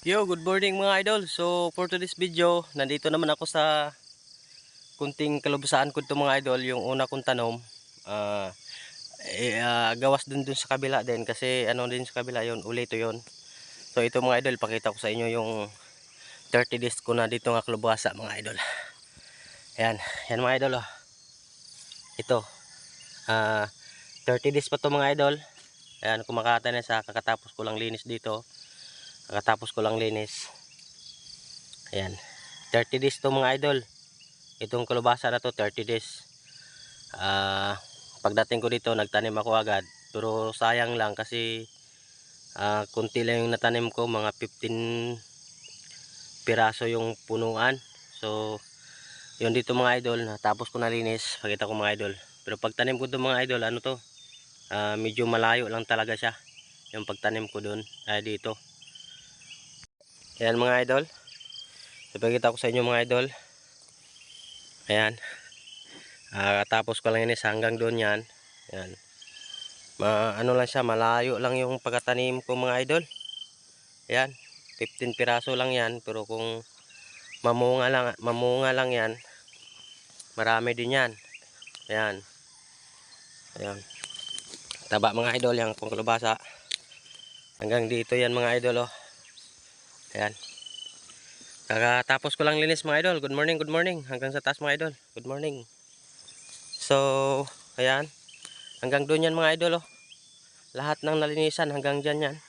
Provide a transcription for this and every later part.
Yo, good morning mga idol. So for today's video, nandito naman ako sa kunting kalubsaan ko itong mga idol. Yung una kong tanom, gawas dun sa kabila din. Kasi ano din sa kabila yun, ulito yun. So ito mga idol, pakita ko sa inyo yung 30 days ko na dito nga kalubasa mga idol. Ayan, yan mga idol oh. Ito, 30 days pa to mga idol. Ayan, kumakata na sa kakatapos ko lang linis dito. Kakatapos ko lang linis. Ayan, 30 days to mga idol. Itong kalubasa na to 30 days. Pagdating ko dito nagtanim ako agad, pero sayang lang kasi kunti lang yung natanim ko, mga 15 piraso yung punuan. So yun dito mga idol, natapos ko nalinis, pakita ko mga idol. Pero pagtanim ko to mga idol, ano to, medyo malayo lang talaga siya yung pagtanim ko doon dito. Ayan mga idol, ipakita ko sa inyo mga idol. Ayan, tapos ko lang inis hanggang doon yan. Ayan, ano lang siya, malayo lang yung pagkatanim ko mga idol. Ayan, 15 piraso lang yan, pero kung mamunga lang yan, marami din yan. Ayan, ayan, taba mga idol yung pong kalabasa. Hanggang dito yan mga idol oh. Ayan, kakatapos ko lang linis mga idol. Good morning, good morning. Hanggang sa taas mga idol, good morning. So ayan, hanggang doon yan mga idol oh. Lahat ng nalinisan hanggang dyan yan.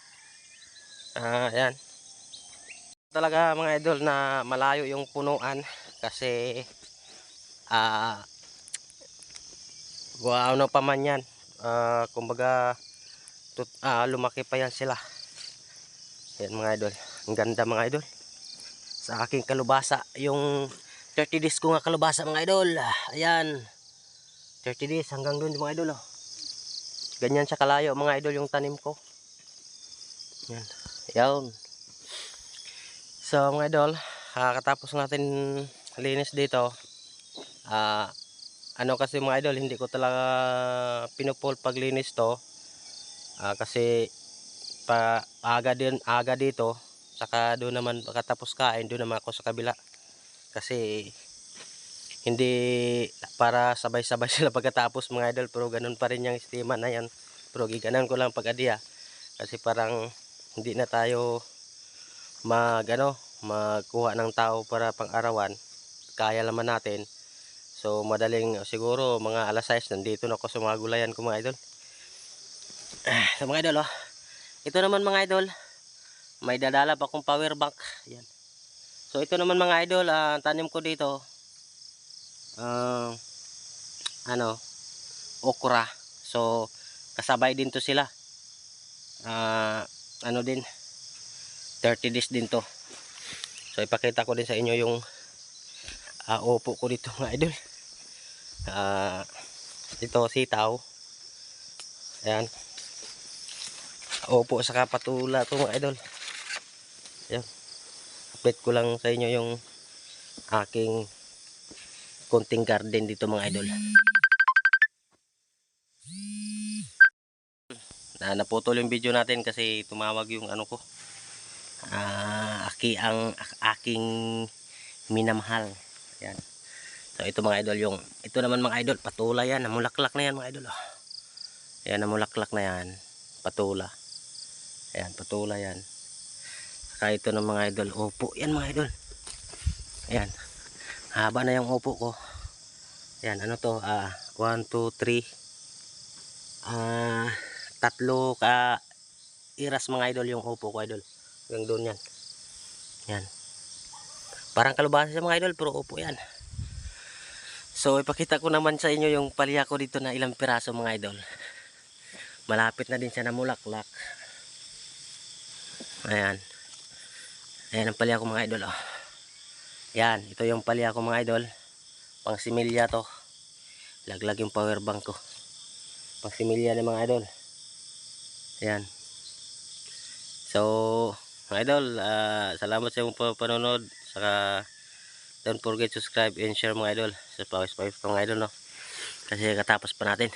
Ayan, talaga mga idol na malayo yung punuan kasi ano pa man yan, kumbaga lumaki pa yan sila. Yan mga idol, ang ganda mga idol sa aking kalubasa, yung 30 days ko nga kalubasa mga idol. Ayan, 30 days hanggang doon mga idol oh. Ganyan siya kalayo mga idol yung tanim ko. Yan, yan. So mga idol, katapos natin linis dito, ano kasi mga idol, hindi ko talaga pinupol paglinis to, kasi aga dito, saka doon naman katapos kain, doon naman ako sa kabila kasi hindi para sabay-sabay sila pagkatapos mga idol. Pero ganun pa rin yung estima na yan, pero giganan ko lang pag-adya kasi parang hindi na tayo magkuha ng tao para pang-arawan, kaya naman natin. So madaling siguro mga alas 6 nandito na ako sa mga gulayan ko mga idol. So mga idol oh, ito naman mga idol, may dadala pa akong power bank. Yan. So ito naman mga idol, tanim ko dito okra. So kasabay din to sila, ano din, 30 days din to. So ipakita ko din sa inyo yung upo ko dito mga idol. Ito sitaw. Ayan, upo saka patula to mga idol. Ayan, update ko lang sa inyo yung aking konting garden dito mga idol. Naputol yung video natin kasi tumawag yung ano ko, aking minamahal. Yan. So ito mga idol, yung ito naman mga idol, patula yan, namulaklak na yan mga idol oh. Ayan, namulaklak na yan, patula. Ayan, patula yan. Saka ito ng mga idol, upo yan mga idol. Ayan, haba na yung upo ko. Ayan, ano to, 1, 2, 3, tatlo iras mga idol yung upo ko idol. Hanggang doon yan. Yan, parang kalubasa siya mga idol, pero upo yan. So ipakita ko naman sa inyo yung palya ko dito na ilang piraso mga idol. Malapit na din siya na mulaklak. Ayan, ayan ang palya ko mga idol oh. Yan, ito yung palya ko mga idol, pang similya to. Laglag yung power bank ko, pang similya na mga idol. Ayan. So mga idol, salamat sa inyong panonood. Saka don't forget to subscribe and share mga idol. Sa pawis mga idol no, kasi katapos pa natin.